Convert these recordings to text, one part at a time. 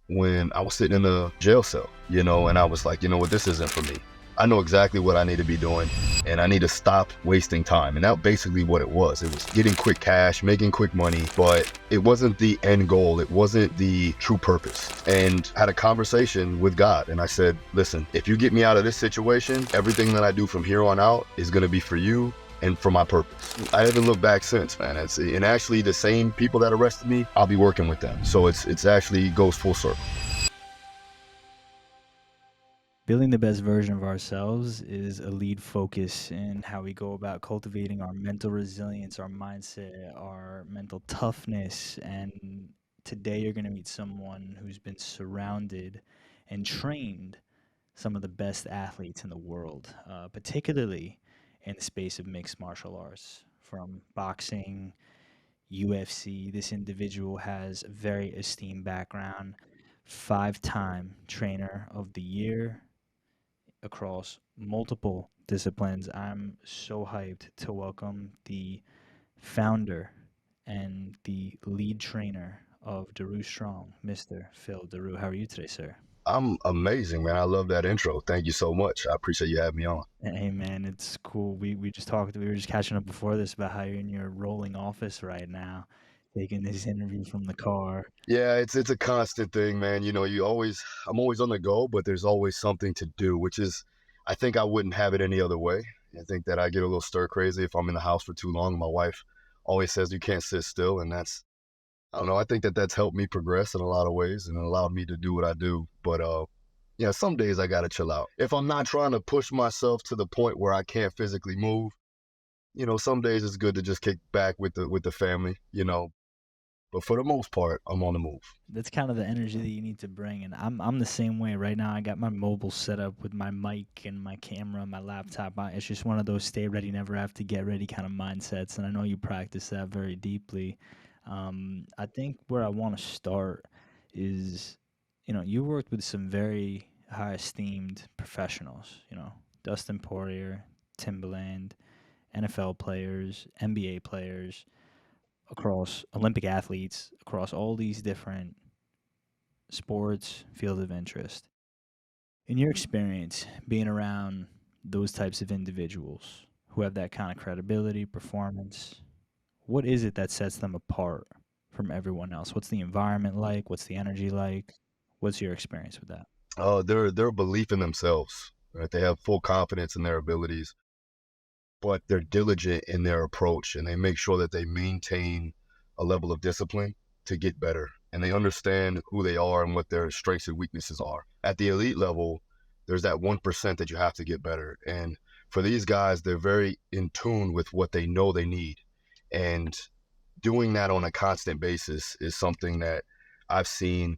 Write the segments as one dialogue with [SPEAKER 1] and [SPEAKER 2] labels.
[SPEAKER 1] when I was sitting in a jail cell, and I was like, you know what, this isn't for me. I know exactly what I need to be doing, and I need to stop wasting time. And that's basically what it was. It was getting quick cash, making quick money, but it wasn't the end goal. It wasn't the true purpose. And I had a conversation with God, and I said, listen, if you get me out of this situation, everything that I do from here on out is going to be for you and for my purpose. I haven't looked back since, man. And actually the same people that arrested me, I'll be working with them. So it's actually goes full circle.
[SPEAKER 2] Building the best version of ourselves is a lead focus in how we go about cultivating our mental resilience, our mindset, our mental toughness. And today you're going to meet someone who's been surrounded and trained some of the best athletes in the world, particularly in the space of mixed martial arts, from boxing, UFC. This individual has a very esteemed background, 5-time trainer of the year across multiple disciplines. I'm so hyped to welcome the founder and the lead trainer of Daru Strong, Mr. Phil Daru. How are you today, sir?
[SPEAKER 1] I'm amazing, man. I love that intro. Thank you so much. I appreciate you having me on.
[SPEAKER 2] Hey man, it's cool. We just talked. We were just catching up before this about how you're in your rolling office right now, taking this interview from the car.
[SPEAKER 1] Yeah, it's a constant thing, man. I'm always on the go, but there's always something to do, which is, I think I wouldn't have it any other way. I think that I get a little stir crazy if I'm in the house for too long. My wife always says you can't sit still, and I don't know. I think that that's helped me progress in a lot of ways and allowed me to do what I do. But yeah, some days I gotta chill out. If I'm not trying to push myself to the point where I can't physically move, some days it's good to just kick back with the family. But for the most part, I'm on the move.
[SPEAKER 2] That's kind of the energy that you need to bring, and I'm the same way right now. I got my mobile set up with my mic and my camera, my laptop. It's just one of those stay ready, never have to get ready kind of mindsets, and I know you practice that very deeply. I think where I want to start is, you worked with some very high esteemed professionals. Dustin Poirier, Timberland, NFL players, NBA players, across Olympic athletes, across all these different sports, fields of interest. In your experience, being around those types of individuals who have that kind of credibility, performance, what is it that sets them apart from everyone else? What's the environment like? What's the energy like? What's your experience with that?
[SPEAKER 1] Their belief in themselves, right? They have full confidence in their abilities, but they're diligent in their approach, and they make sure that they maintain a level of discipline to get better. And they understand who they are and what their strengths and weaknesses are. At the elite level, there's that 1% that you have to get better. And for these guys, they're very in tune with what they know they need. And doing that on a constant basis is something that I've seen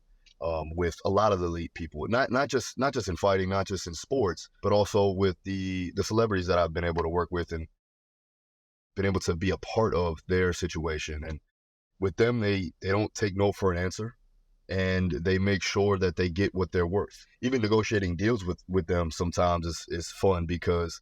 [SPEAKER 1] with a lot of the elite people, not just in fighting, not just in sports, but also with the celebrities that I've been able to work with and been able to be a part of their situation. And with them, they don't take no for an answer, and they make sure that they get what they're worth. Even negotiating deals with them sometimes is fun because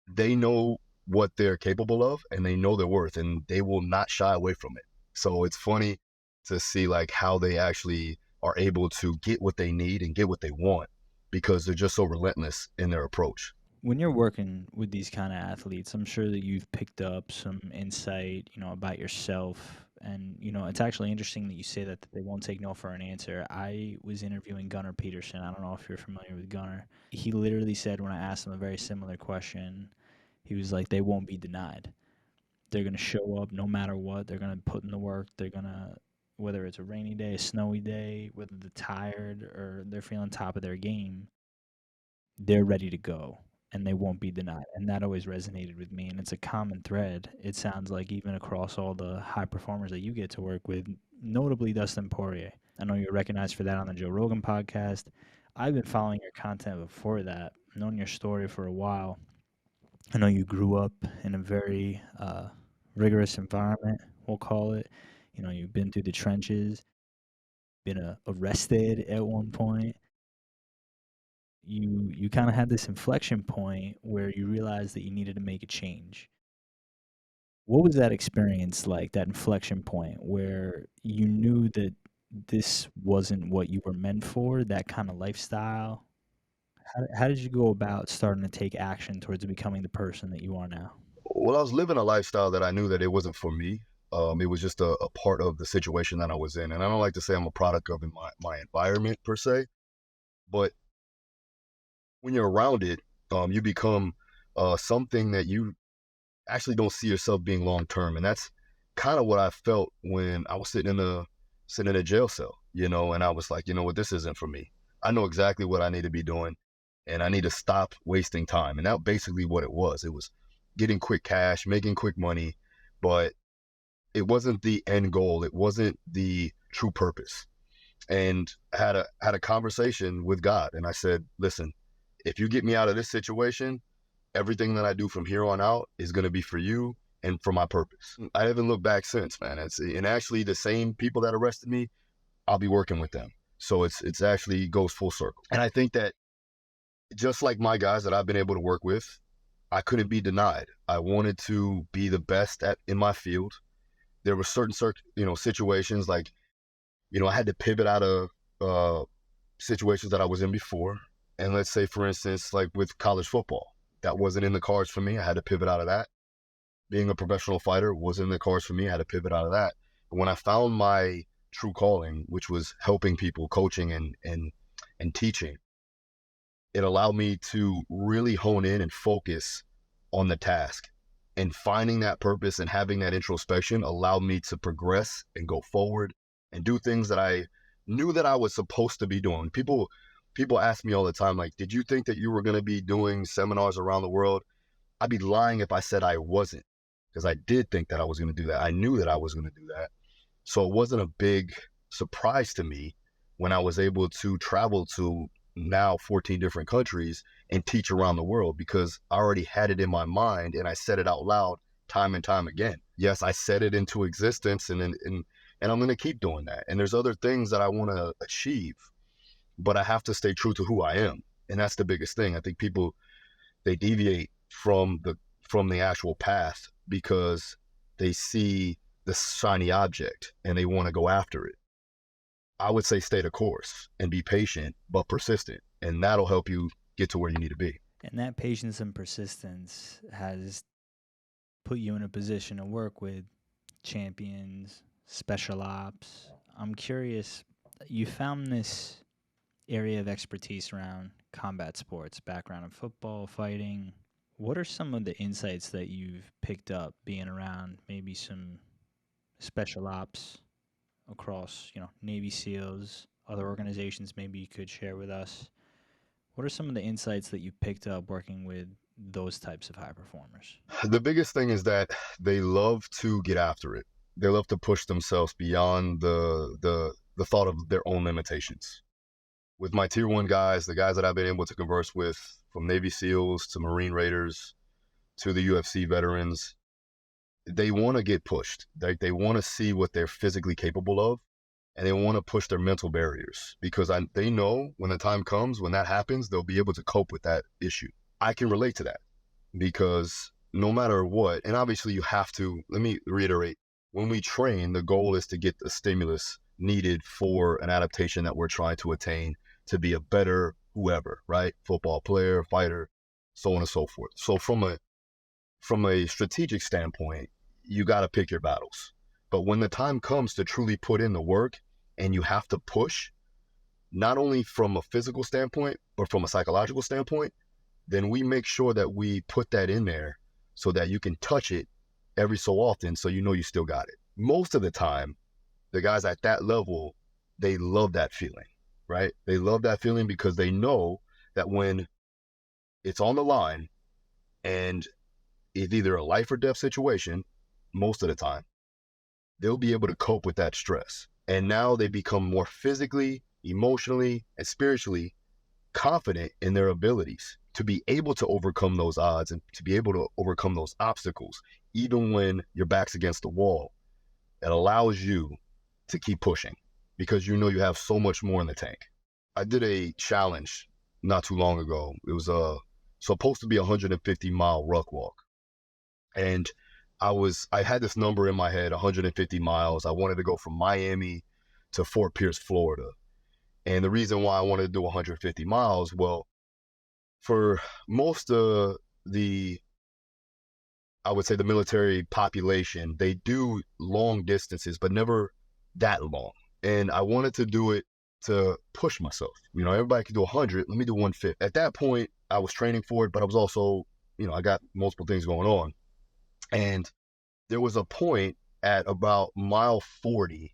[SPEAKER 1] they know what they're capable of and they know their worth, and they will not shy away from it. So it's funny to see like how they actually are able to get what they need and get what they want because they're just so relentless in their approach.
[SPEAKER 2] When you're working with these kind of athletes, I'm sure that you've picked up some insight, about yourself. And, it's actually interesting that you say that they won't take no for an answer. I was interviewing Gunnar Peterson. I don't know if you're familiar with Gunnar. He literally said when I asked him a very similar question, he was like, they won't be denied. They're going to show up no matter what. They're going to put in the work. They're going to, whether it's a rainy day, a snowy day, whether they're tired or they're feeling top of their game, they're ready to go and they won't be denied. And that always resonated with me. And it's a common thread. It sounds like even across all the high performers that you get to work with, notably Dustin Poirier. I know you're recognized for that on the Joe Rogan podcast. I've been following your content before that, known your story for a while. I know you grew up in a very rigorous environment, we'll call it. You've been through the trenches, been arrested at one point. You kind of had this inflection point where you realized that you needed to make a change. What was that experience like, that inflection point where you knew that this wasn't what you were meant for, that kind of lifestyle? How did you go about starting to take action towards becoming the person that you are now?
[SPEAKER 1] Well, I was living a lifestyle that I knew that it wasn't for me. It was just a part of the situation that I was in. And I don't like to say I'm a product of my environment per se, but when you're around it, you become something that you actually don't see yourself being long term. And that's kind of what I felt when I was sitting in a jail cell, and I was like, you know what, this isn't for me. I know exactly what I need to be doing, and I need to stop wasting time. And that basically what it was. It was getting quick cash, making quick money, but it wasn't the end goal. It wasn't the true purpose. And I had a conversation with God, and I said, listen, if you get me out of this situation, everything that I do from here on out is going to be for you and for my purpose. I haven't looked back since, man. And actually the same people that arrested me, I'll be working with them. So it's actually goes full circle. And I think that just like my guys that I've been able to work with, I couldn't be denied. I wanted to be the best in my field. There were certain situations like, I had to pivot out of situations that I was in before. And let's say, for instance, like with college football, that wasn't in the cards for me. I had to pivot out of that. Being a professional fighter wasn't in the cards for me. I had to pivot out of that. But when I found my true calling, which was helping people, coaching and teaching, it allowed me to really hone in and focus on the task. And finding that purpose and having that introspection allowed me to progress and go forward and do things that I knew that I was supposed to be doing. People ask me all the time, like, did you think that you were going to be doing seminars around the world? I'd be lying if I said I wasn't, because I did think that I was going to do that. I knew that I was going to do that. So it wasn't a big surprise to me when I was able to travel to now 14 different countries and teach around the world, because I already had it in my mind and I said it out loud time and time again. Yes, I said it into existence, and I'm going to keep doing that. And there's other things that I want to achieve, but I have to stay true to who I am. And that's the biggest thing. I think people, they deviate from the actual path because they see the shiny object and they want to go after it. I would say stay the course and be patient but persistent, and that'll help you get to where you need to be.
[SPEAKER 2] And that patience and persistence has put you in a position to work with champions, special ops. I'm curious, you found this area of expertise around combat sports, background in football, fighting. What are some of the insights that you've picked up being around maybe some special ops across, Navy SEALs, other organizations maybe you could share with us? What are some of the insights that you picked up working with those types of high performers?
[SPEAKER 1] The biggest thing is that they love to get after it. They love to push themselves beyond the thought of their own limitations. With my tier one guys, the guys that I've been able to converse with, from Navy SEALs to Marine Raiders to the UFC veterans, they want to get pushed. They want to see what they're physically capable of, and they want to push their mental barriers, because they know when the time comes, when that happens, they'll be able to cope with that issue. I can relate to that, because no matter what, and obviously you have to, let me reiterate, when we train, the goal is to get the stimulus needed for an adaptation that we're trying to attain to be a better whoever, right? Football player, fighter, so on and so forth. So from a strategic standpoint, you got to pick your battles. But when the time comes to truly put in the work and you have to push, not only from a physical standpoint, but from a psychological standpoint, then we make sure that we put that in there so that you can touch it every so often so you know you still got it. Most of the time, the guys at that level, they love that feeling, right? They love that feeling because they know that when it's on the line and it's either a life or death situation, most of the time, they'll be able to cope with that stress. And now they become more physically, emotionally, and spiritually confident in their abilities to be able to overcome those odds and to be able to overcome those obstacles, even when your back's against the wall. It allows you to keep pushing because you know you have so much more in the tank. I did a challenge not too long ago. It was supposed to be a 150-mile ruck walk. And I had this number in my head, 150 miles. I wanted to go from Miami to Fort Pierce, Florida. And the reason why I wanted to do 150 miles, well, for most of the, I would say the military population, they do long distances, but never that long. And I wanted to do it to push myself. You know, everybody can do 100. Let me do 150. At that point, I was training for it, but I was also, you know, I got multiple things going on. And there was a point at about mile 40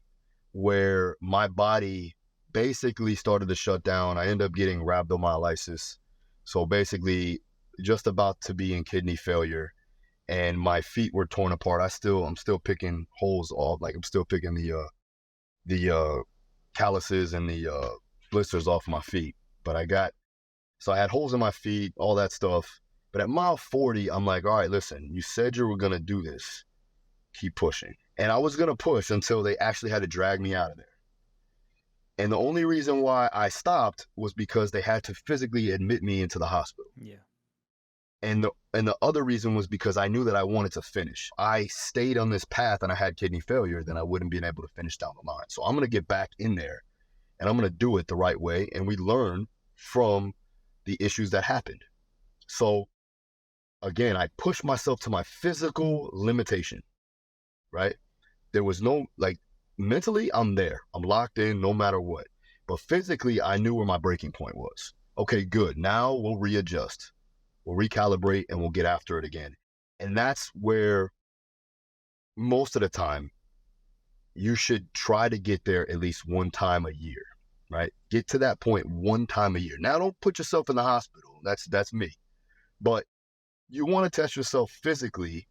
[SPEAKER 1] where my body basically started to shut down. I ended up getting rhabdomyolysis. So basically just about to be in kidney failure, and my feet were torn apart. I'm still picking holes off. Like I'm still picking the calluses and the blisters off my feet. But so I had holes in my feet, all that stuff. But at mile 40, I'm like, all right, listen, you said you were going to do this. Keep pushing. And I was going to push until they actually had to drag me out of there. And the only reason why I stopped was because they had to physically admit me into the hospital.
[SPEAKER 2] Yeah.
[SPEAKER 1] And the other reason was because I knew that I wanted to finish. I stayed on this path and I had kidney failure, then I wouldn't been able to finish down the line. So I'm going to get back in there and I'm going to do it the right way. And we learn from the issues that happened. So again, I pushed myself to my physical limitation, right? There was no, like, mentally, I'm there. I'm locked in no matter what. But physically, I knew where my breaking point was. Okay, good. Now we'll readjust. We'll recalibrate and we'll get after it again. And that's where most of the time you should try to get there at least one time a year, right? Get to that point one time a year. Now, don't put yourself in the hospital. That's me. But you want to test yourself physically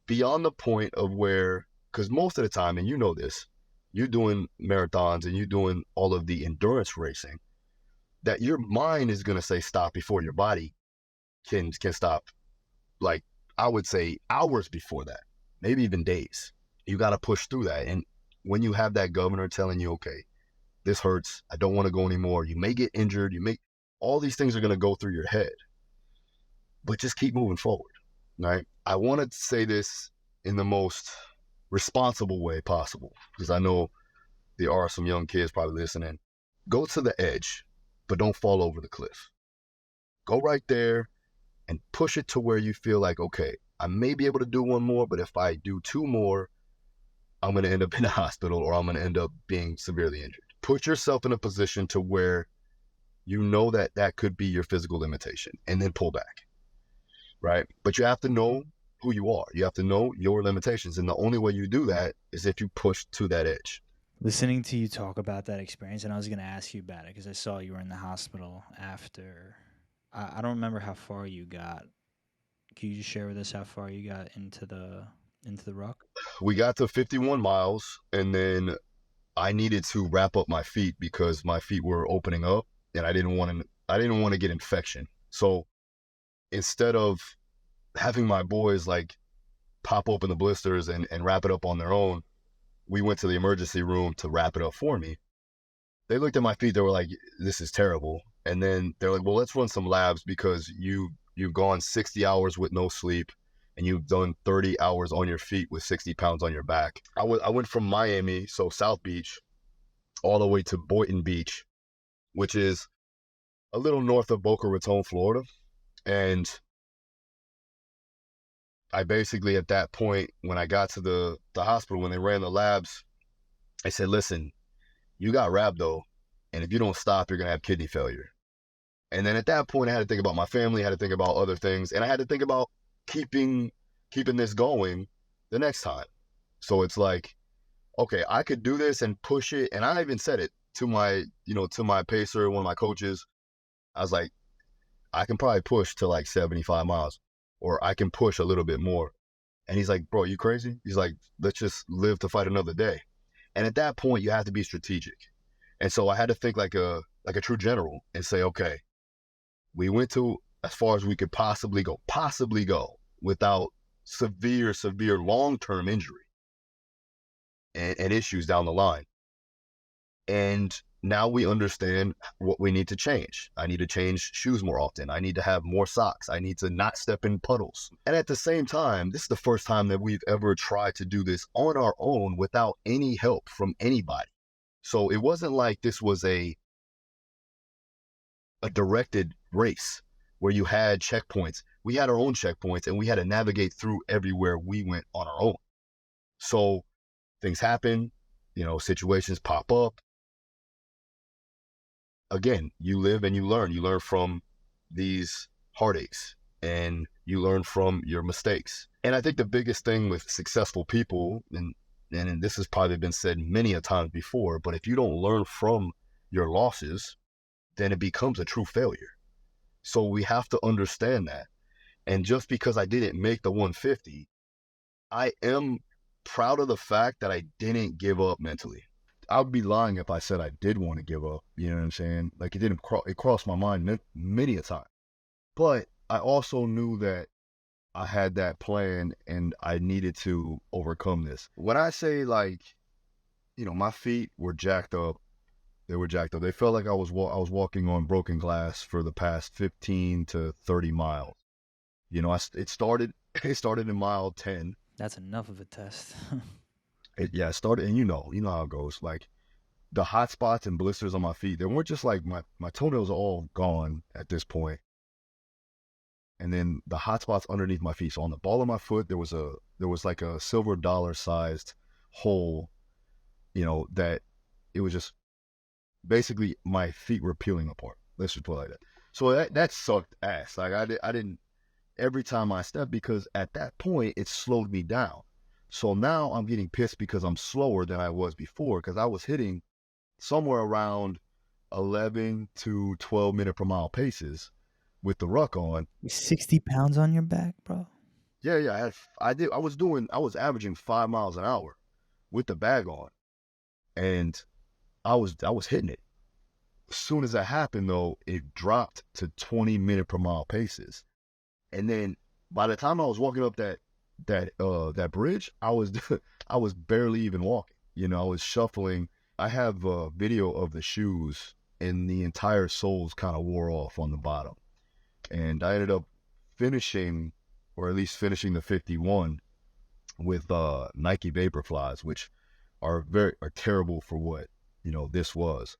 [SPEAKER 1] beyond the point of where, because most of the time, and you know this, you're doing marathons and you're doing all of the endurance racing, that your mind is going to say stop before your body can stop. Like, I would say hours before that, maybe even days. You got to push through that. And when you have that governor telling you, okay, this hurts, I don't want to go anymore, you may get injured, all these things are going to go through your head, but just keep moving forward, right? I want to say this in the most responsible way possible, because I know there are some young kids probably listening. Go to the edge, but don't fall over the cliff. Go right there and push it to where you feel like, okay, I may be able to do one more, but if I do two more, I'm going to end up in the hospital or I'm going to end up being severely injured. Put yourself in a position to where you know that that could be your physical limitation, and then pull back, right? But you have to know who you are. You have to know your limitations. And the only way you do that is if you push to that edge.
[SPEAKER 2] Listening to you talk about that experience, and I was going to ask you about it because I saw you were in the hospital after. I don't remember how far you got. Can you just share with us how far you got into the rock?
[SPEAKER 1] We got to 51 miles, and then I needed to wrap up my feet because my feet were opening up, and I didn't want to get infection. So instead of having my boys like pop open the blisters and wrap it up on their own, we went to the emergency room to wrap it up for me. They looked at my feet, they were like, this is terrible. And then they're like, well, let's run some labs because you've gone 60 hours with no sleep and you've done 30 hours on your feet with 60 pounds on your back. I went from Miami, so South Beach, all the way to Boynton Beach, which is a little north of Boca Raton, Florida. And I basically, at that point, when I got to the hospital, when they ran the labs, I said, listen, you got rhabdo, and if you don't stop, you're going to have kidney failure. And then at that point, I had to think about my family, I had to think about other things, and I had to think about keeping this going the next time. So it's like, okay, I could do this and push it. And I even said it to my pacer, one of my coaches. I was like, I can probably push to like 75 miles, or I can push a little bit more. And he's like, bro, you crazy? He's like, let's just live to fight another day. And at that point, you have to be strategic. And so I had to think like a true general and say, okay, we went to as far as we could possibly go without severe long-term injury and issues down the line. And now we understand what we need to change. I need to change shoes more often. I need to have more socks. I need to not step in puddles. And at the same time, this is the first time that we've ever tried to do this on our own without any help from anybody. So it wasn't like this was a directed race where you had checkpoints. We had our own checkpoints and we had to navigate through everywhere we went on our own. So things happen, situations pop up. Again, you live and you learn. You learn from these heartaches and you learn from your mistakes. And I think the biggest thing with successful people, and this has probably been said many a times before, but if you don't learn from your losses, then it becomes a true failure. So we have to understand that. And just because I didn't make the 150, I am proud of the fact that I didn't give up mentally. I'd be lying if I said I did want to give up. You know what I'm saying? Like it crossed my mind many a time. But I also knew that I had that plan and I needed to overcome this. When I say like, my feet were jacked up, they were jacked up. They felt like I was walking on broken glass for the past 15 to 30 miles. It started it started in mile 10.
[SPEAKER 2] That's enough of a test.
[SPEAKER 1] It started, and you know how it goes. Like the hot spots and blisters on my feet, they weren't just like my toenails are all gone at this point. And then the hot spots underneath my feet. So on the ball of my foot, there was like a silver dollar sized hole, that it was just basically my feet were peeling apart. Let's just put it like that. So that sucked ass. Like I didn't every time I stepped, because at that point it slowed me down. So now I'm getting pissed because I'm slower than I was before, because I was hitting somewhere around 11 to 12 minute per mile paces with the ruck on.
[SPEAKER 2] 60 pounds on your back, bro?
[SPEAKER 1] Yeah, I was averaging 5 miles an hour with the bag on, and I was hitting it. As soon as that happened though, it dropped to 20 minute per mile paces. And then by the time I was walking up that bridge, I was I was barely even walking. I was shuffling. I have a video of the shoes, and the entire soles kind of wore off on the bottom. And I ended up finishing, or at least finishing the 51 with Nike Vaporflies, which are terrible for what this was.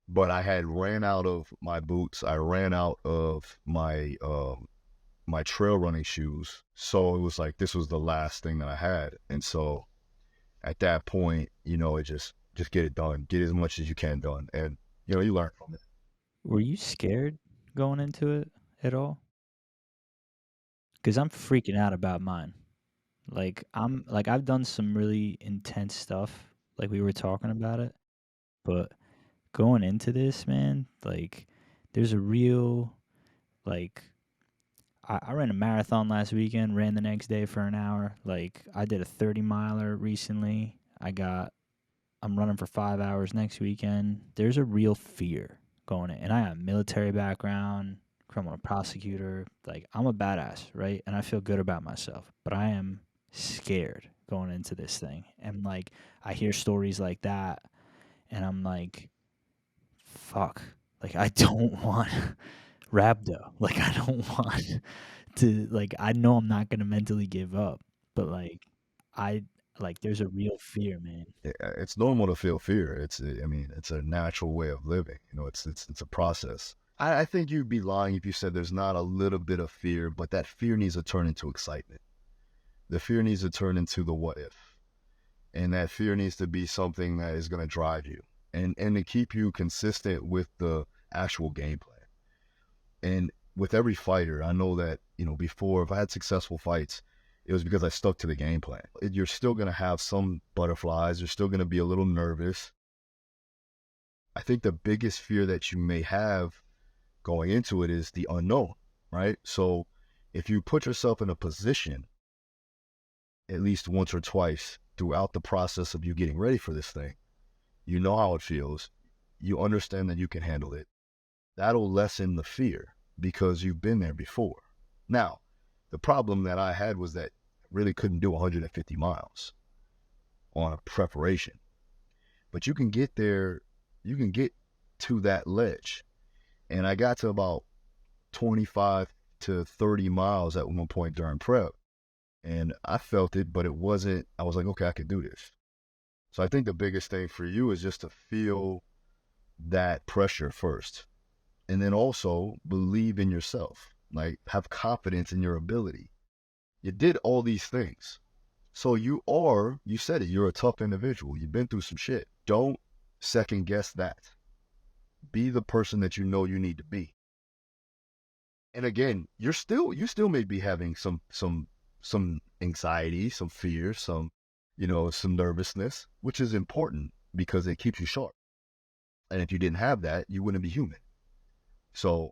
[SPEAKER 1] But I had ran out of my boots. I ran out of my trail running shoes. So it was like this was the last thing that I had. And so at that point, it just get it done. Get as much as you can done. And you learn from it.
[SPEAKER 2] Were you scared going into it at all? Because I'm freaking out about mine. I've done some really intense stuff, like we were talking about it, but going into this, man, like there's a real like I ran a marathon last weekend, ran the next day for an hour. Like I did a 30 miler recently. I'm running for 5 hours next weekend. There's a real fear going in. And I have a military background, criminal prosecutor. Like I'm a badass, right? And I feel good about myself. But I am scared going into this thing. And like I hear stories like that and I'm like, fuck. Like I don't want rhabdo. Like I don't want to like I know I'm not gonna mentally give up. But I there's a real fear, man.
[SPEAKER 1] It's normal to feel fear. I mean, it's a natural way of living. It's a process. I think you'd be lying if you said there's not a little bit of fear, but that fear needs to turn into excitement. The fear needs to turn into the what if. And that fear needs to be something that is going to drive you and to keep you consistent with the actual game plan. And with every fighter, I know that, before, if I had successful fights, it was because I stuck to the game plan. You're still going to have some butterflies. You're still going to be a little nervous. I think the biggest fear that you may have going into it is the unknown, right? So if you put yourself in a position at least once or twice throughout the process of you getting ready for this thing, you know how it feels. You understand that you can handle it. That'll lessen the fear because you've been there before. Now, the problem that I had was that I really couldn't do 150 miles on a preparation. But you can get there, you can get to that ledge. And I got to about 25 to 30 miles at one point during prep. And I felt it, but it wasn't, I was like, okay, I could do this. So I think the biggest thing for you is just to feel that pressure first. And then also believe in yourself. Like have confidence in your ability. You did all these things. So you said it, you're a tough individual. You've been through some shit. Don't second guess that. Be the person that you know you need to be. And again, you still may be having some anxiety, some fear, some nervousness, which is important because it keeps you sharp. And if you didn't have that, you wouldn't be human. So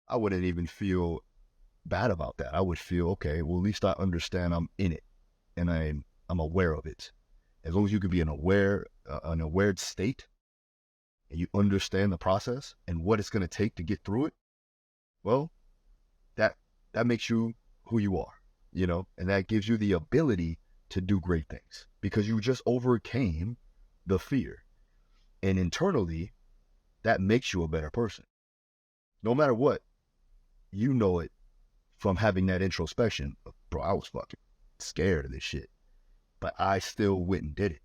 [SPEAKER 1] I wouldn't even feel bad about that. I would feel, okay, well, at least I understand I'm in it and I'm aware of it. As long as you can be an aware state and you understand the process and what it's going to take to get through it, well, that that makes you who you are, and that gives you the ability to do great things because you just overcame the fear. And internally, that makes you a better person. No matter what, you know it from having that introspection. Bro, I was fucking scared of this shit, but I still went and did it.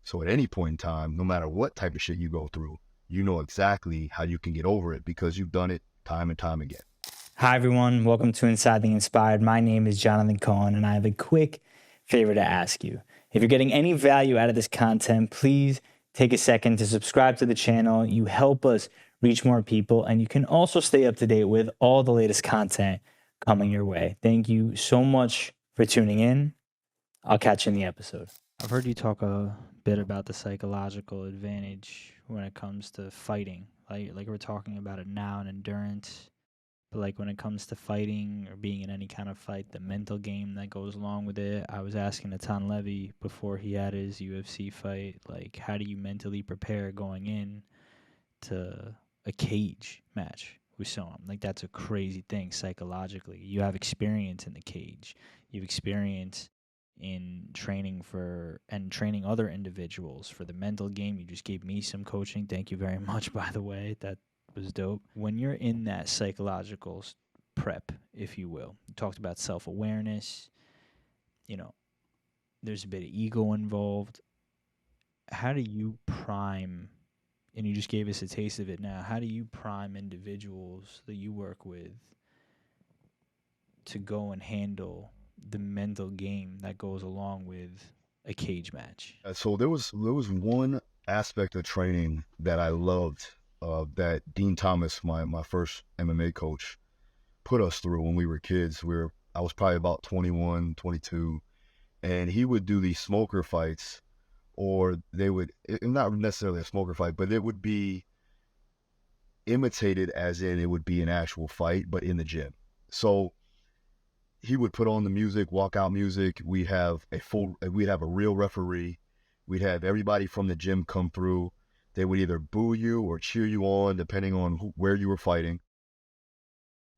[SPEAKER 1] So at any point in time, no matter what type of shit you go through, you know exactly how you can get over it because you've done it time and time again.
[SPEAKER 3] Hi, everyone. Welcome to Inside the Inspired. My name is Jonathan Cohen, and I have a quick favor to ask you. If you're getting any value out of this content, please take a second to subscribe to the channel. You help us reach more people, and you can also stay up to date with all the latest content coming your way. Thank you so much for tuning in. I'll catch you in the episode.
[SPEAKER 2] I've heard you talk a bit about the psychological advantage when it comes to fighting. Like we're talking about it now and endurance. But like when it comes to fighting or being in any kind of fight, the mental game that goes along with it. I was asking Natan Levy before he had his UFC fight, like how do you mentally prepare going in to a cage match with someone? Like that's a crazy thing psychologically. You have experience in the cage. You've experience in training for and training other individuals for the mental game. You just gave me some coaching. Thank you very much, by the way. That was dope. When you're in that psychological prep, if you will, you talked about self-awareness, you know, there's a bit of ego involved. How do you prime, and you just gave us a taste of it now, how do you prime individuals that you work with to go and handle the mental game that goes along with a cage match?
[SPEAKER 1] So there was one aspect of training that I loved that Dean Thomas, my first MMA coach, put us through when we were kids. I was probably about 21, 22, and he would do these smoker fights, or not necessarily a smoker fight, but it would be imitated as in it would be an actual fight, but in the gym. So he would put on the music, walkout music. We'd have a real referee. We'd have everybody from the gym come through. They would either boo you or cheer you on, depending on where you were fighting.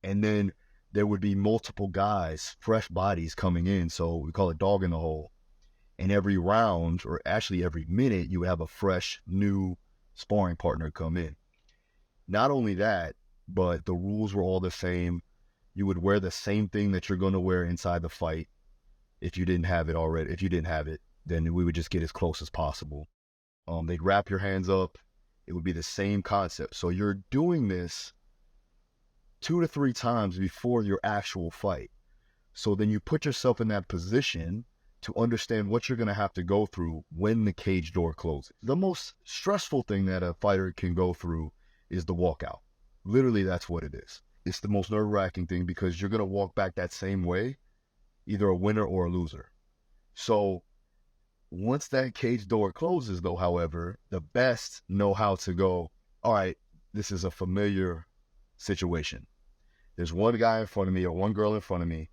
[SPEAKER 1] And then there would be multiple guys, fresh bodies coming in. So we call it dog in the hole. And every round, or actually every minute, you would have a fresh, new sparring partner come in. Not only that, but the rules were all the same. You would wear the same thing that you're going to wear inside the fight. If you didn't have it already, if you didn't have it, then we would just get as close as possible. They'd wrap your hands up. It would be the same concept. So you're doing this 2 to 3 times before your actual fight. So then you put yourself in that position to understand what you're going to have to go through when the cage door closes. The most stressful thing that a fighter can go through is the walkout. Literally, that's what it is. It's the most nerve-wracking thing because you're going to walk back that same way, either a winner or a loser. So once that cage door closes, though, however, the best know how to go, all right, this is a familiar situation. There's one guy in front of me or one girl in front of me,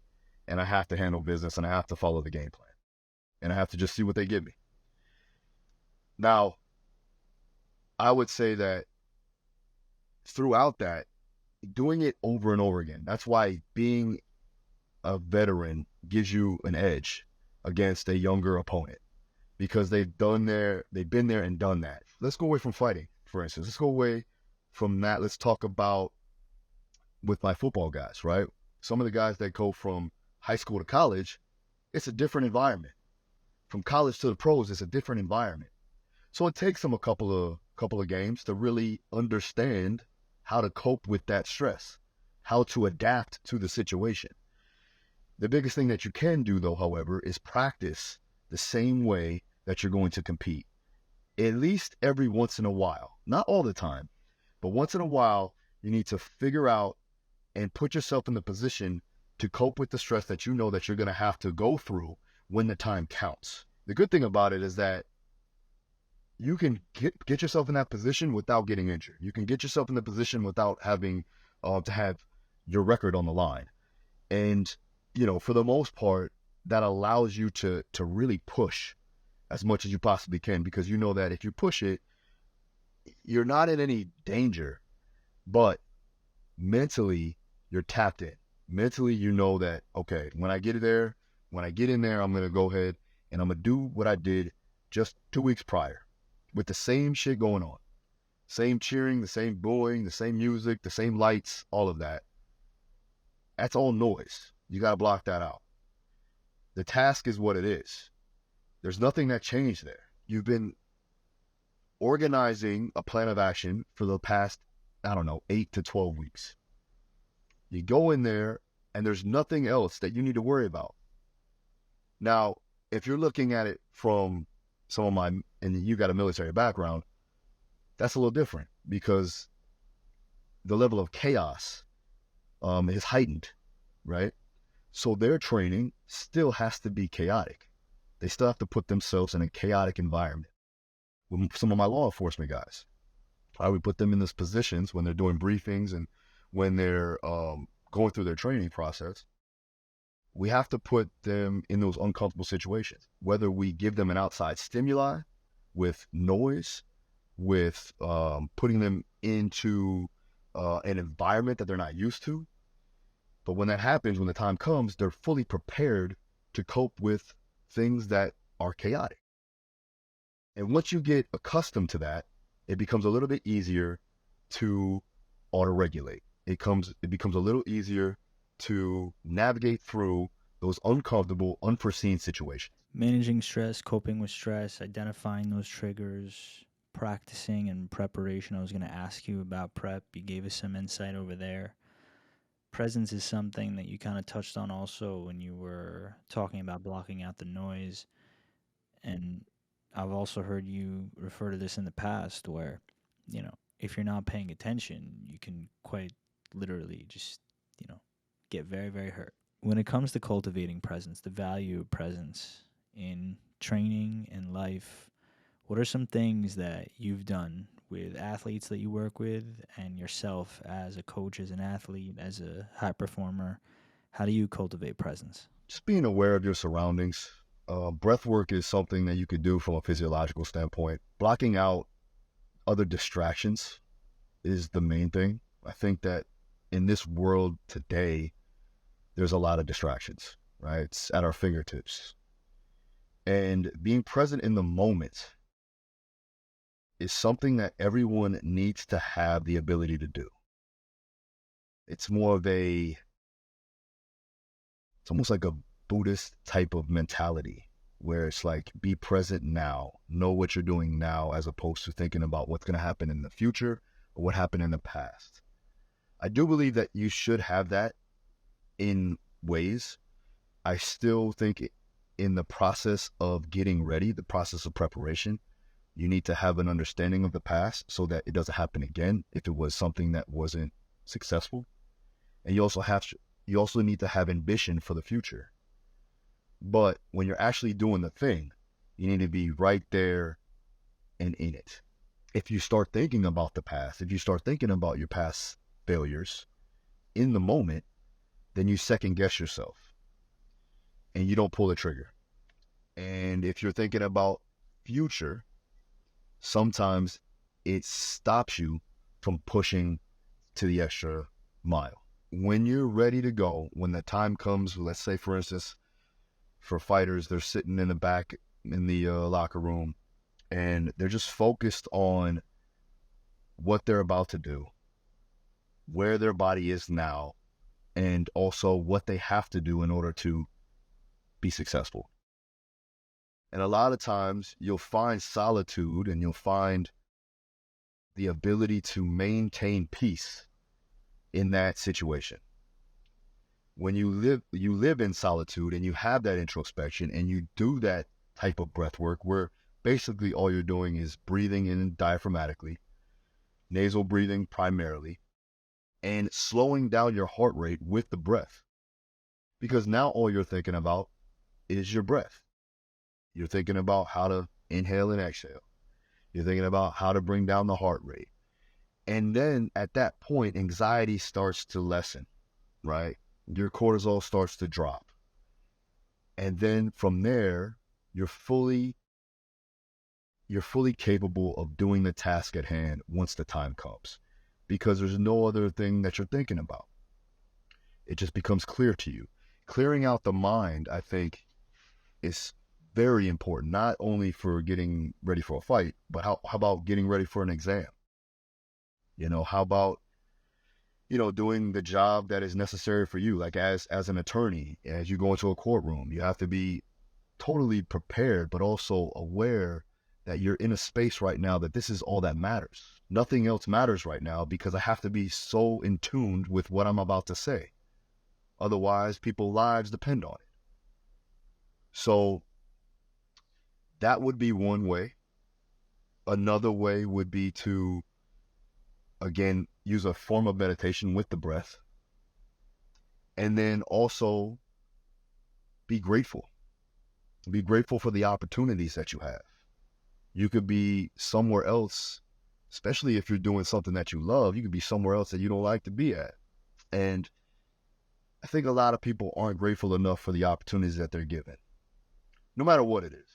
[SPEAKER 1] and I have to handle business and I have to follow the game plan. And I have to just see what they give me. Now, I would say that throughout that, doing it over and over again, that's why being a veteran gives you an edge against a younger opponent because they've been there and done that. Let's go away from fighting, for instance. Let's go away from that. Let's talk about with my football guys, right? Some of the guys that go from high school to college, it's a different environment. From college to the pros, it's a different environment. So it takes them a couple of games to really understand how to cope with that stress, how to adapt to the situation. The biggest thing that you can do, though, however, is practice the same way that you're going to compete, at least every once in a while. Not all the time, but once in a while, you need to figure out and put yourself in the position to cope with the stress that you know that you're going to have to go through when the time counts. The good thing about it is that you can get yourself in that position without getting injured. You can get yourself in the position without having to have your record on the line. And, for the most part, that allows you to really push as much as you possibly can, because you know that if you push it, you're not in any danger, but mentally you're tapped in. Mentally, you know that, okay, when I get in there, I'm going to go ahead and I'm going to do what I did just 2 weeks prior with the same shit going on. Same cheering, the same booing, the same music, the same lights, all of that. That's all noise. You got to block that out. The task is what it is. There's nothing that changed there. You've been organizing a plan of action for the past, 8 to 12 weeks. You go in there and there's nothing else that you need to worry about. Now, if you're looking at it from and you got a military background, that's a little different because the level of chaos is heightened, right? So their training still has to be chaotic. They still have to put themselves in a chaotic environment. With some of my law enforcement guys, I would put them in those positions when they're doing briefings and when they're going through their training process. We have to put them in those uncomfortable situations, whether we give them an outside stimuli with noise, with putting them into an environment that they're not used to. But when that happens, when the time comes, they're fully prepared to cope with things that are chaotic. And once you get accustomed to that, it becomes a little bit easier to auto-regulate. It becomes a little easier to navigate through those uncomfortable, unforeseen situations.
[SPEAKER 2] Managing stress, coping with stress, identifying those triggers, practicing and preparation. I was going to ask you about prep. You gave us some insight over there. Presence is something that you kind of touched on also when you were talking about blocking out the noise. And I've also heard you refer to this in the past where, if you're not paying attention, you can quite literally just, get very, very hurt. When it comes to cultivating presence, the value of presence in training and life, what are some things that you've done with athletes that you work with and yourself as a coach, as an athlete, as a high performer? How do you cultivate presence?
[SPEAKER 1] Just being aware of your surroundings. Breath work is something that you could do from a physiological standpoint. Blocking out other distractions is the main thing. I think that in this world today, there's a lot of distractions, right? It's at our fingertips. And being present in the moment is something that everyone needs to have the ability to do. It's almost like a Buddhist type of mentality where it's like, be present now, know what you're doing now, as opposed to thinking about what's going to happen in the future or what happened in the past. I do believe that you should have that in ways. I still think in the process of getting ready, the process of preparation, you need to have an understanding of the past so that it doesn't happen again if it was something that wasn't successful. And you also need to have ambition for the future. But when you're actually doing the thing, you need to be right there and in it. If you start thinking about the past, if you start thinking about your past failures in the moment, then you second guess yourself and you don't pull the trigger. And if you're thinking about future, sometimes it stops you from pushing to the extra mile. When you're ready to go, when the time comes, let's say, for instance, for fighters, they're sitting in the back in the locker room and they're just focused on what they're about to do, where their body is now, and also what they have to do in order to be successful. And a lot of times you'll find solitude and you'll find the ability to maintain peace in that situation. When you live in solitude and you have that introspection and you do that type of breath work where basically all you're doing is breathing in diaphragmatically, nasal breathing primarily, and slowing down your heart rate with the breath. Because now all you're thinking about is your breath. You're thinking about how to inhale and exhale. You're thinking about how to bring down the heart rate. And then at that point, anxiety starts to lessen, right? Your cortisol starts to drop. And then from there, you're fully capable of doing the task at hand once the time comes, because there's no other thing that you're thinking about. It just becomes clear to you. Clearing out the mind, I think, is very important, not only for getting ready for a fight, but how about getting ready for an exam? How about, doing the job that is necessary for you, like as an attorney, as you go into a courtroom, you have to be totally prepared, but also aware that you're in a space right now that this is all that matters. Nothing else matters right now because I have to be so in tune with what I'm about to say. Otherwise, people's lives depend on it. So that would be one way. Another way would be to, again, use a form of meditation with the breath. And then also be grateful. Be grateful for the opportunities that you have. You could be somewhere else, especially if you're doing something that you love, you could be somewhere else that you don't like to be at. And I think a lot of people aren't grateful enough for the opportunities that they're given, no matter what it is.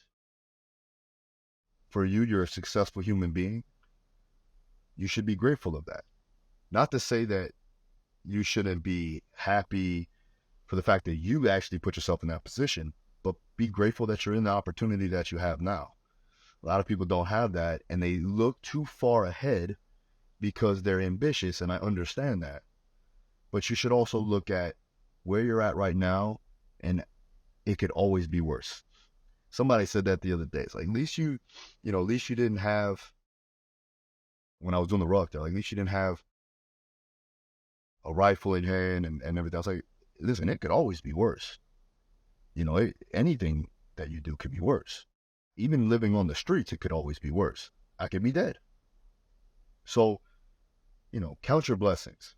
[SPEAKER 1] For you, you're a successful human being. You should be grateful of that. Not to say that you shouldn't be happy for the fact that you actually put yourself in that position, but be grateful that you're in the opportunity that you have now. A lot of people don't have that, and they look too far ahead because they're ambitious, and I understand that. But you should also look at where you're at right now, and it could always be worse. Somebody said that the other day. It's like, at least you didn't have, when I was doing the ruck there, like, at least you didn't have a rifle in hand and everything. I was like, listen, it could always be worse. Anything that you do could be worse. Even living on the streets, it could always be worse. I could be dead. So, count your blessings.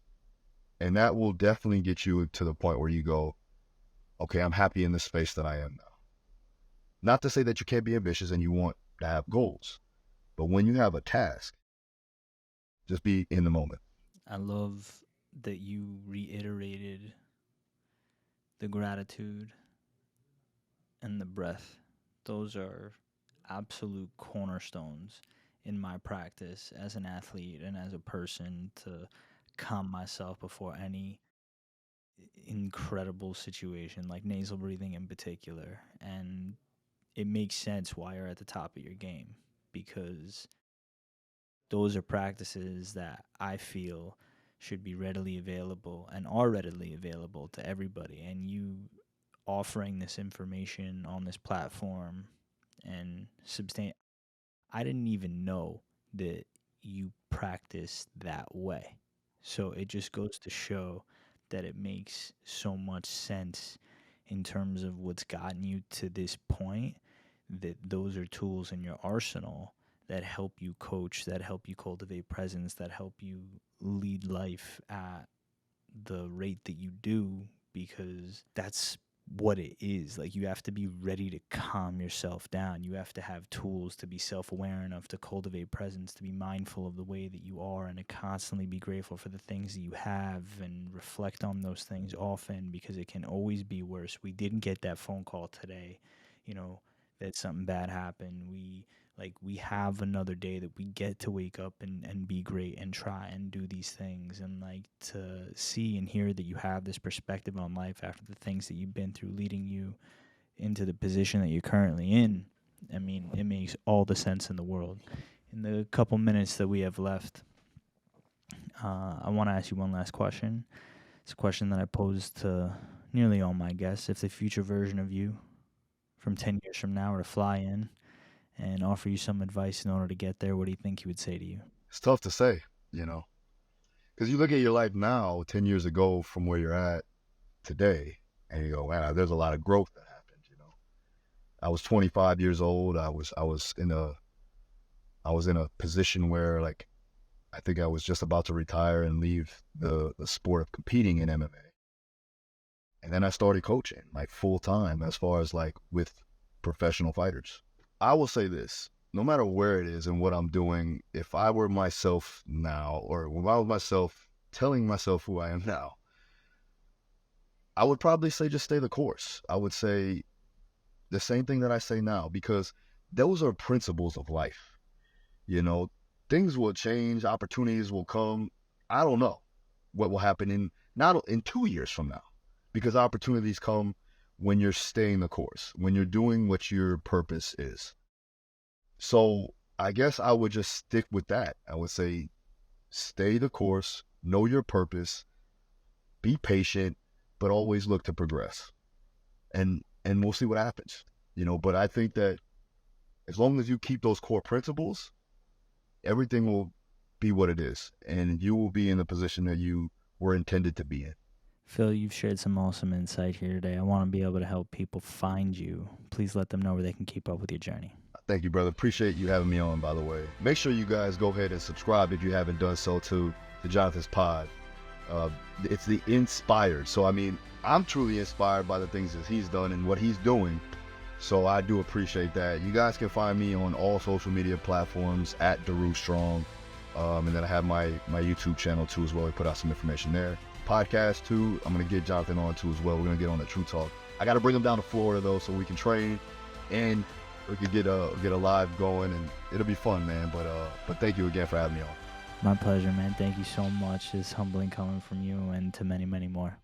[SPEAKER 1] And that will definitely get you to the point where you go, okay, I'm happy in the space that I am now. Not to say that you can't be ambitious and you want to have goals, but when you have a task, just be in the moment.
[SPEAKER 2] I love that you reiterated the gratitude and the breath. Those are absolute cornerstones in my practice as an athlete and as a person to calm myself before any incredible situation, like nasal breathing in particular. And it makes sense why you're at the top of your game, because those are practices that I feel should be readily available and are readily available to everybody. And you offering this information on this platform and I didn't even know that you practice that way. So it just goes to show that it makes so much sense in terms of what's gotten you to this point, that those are tools in your arsenal that help you coach, that help you cultivate presence, that help you lead life at the rate that you do, because that's what it is. Like, you have to be ready to calm yourself down. You have to have tools to be self-aware enough to cultivate presence, to be mindful of the way that you are, and to constantly be grateful for the things that you have and reflect on those things often, because it can always be worse. We didn't get that phone call today, that something bad happened. We have another day that we get to wake up and be great and try and do these things, and like to see and hear that you have this perspective on life after the things that you've been through leading you into the position that you're currently in. I mean, it makes all the sense in the world. In the couple minutes that we have left, I want to ask you one last question. It's a question that I pose to nearly all my guests. If the future version of you from 10 years from now were to fly in and offer you some advice in order to get there, what do you think he would say to you?
[SPEAKER 1] It's tough to say, because you look at your life now, 10 years ago from where you're at today, and you go, wow, there's a lot of growth that happened. I was 25 years old. I was in a position where, like, I think I was just about to retire and leave the sport of competing in MMA. And then I started coaching, like, full time, as far as, like, with professional fighters. I will say this, no matter where it is and what I'm doing, if I were myself now, or if I was myself telling myself who I am now, I would probably say just stay the course. I would say the same thing that I say now, because those are principles of life. Things will change, opportunities will come. I don't know what will happen not in 2 years from now, because opportunities come when you're staying the course, when you're doing what your purpose is. So I guess I would just stick with that. I would say, stay the course, know your purpose, be patient, but always look to progress. And we'll see what happens. But I think that as long as you keep those core principles, everything will be what it is, and you will be in the position that you were intended to be in.
[SPEAKER 2] Phil, you've shared some awesome insight here today. I want to be able to help people find you. Please let them know where they can keep up with your journey.
[SPEAKER 1] Thank you, brother. Appreciate you having me on, by the way. Make sure you guys go ahead and subscribe if you haven't done so to Jonathan's pod. It's the Inspired. So, I'm truly inspired by the things that he's done and what he's doing. So I do appreciate that. You guys can find me on all social media platforms at Daru Strong. And then I have my YouTube channel too as well. We put out some information there. Podcast too. I'm going to get Jonathan on too as well. We're going to get on the True Talk. I got to bring him down to Florida though, so we can train and we could get a live going, and it'll be fun, man. But thank you again for having me on.
[SPEAKER 2] My pleasure, man. Thank you so much. It's humbling coming from you and to many, many more.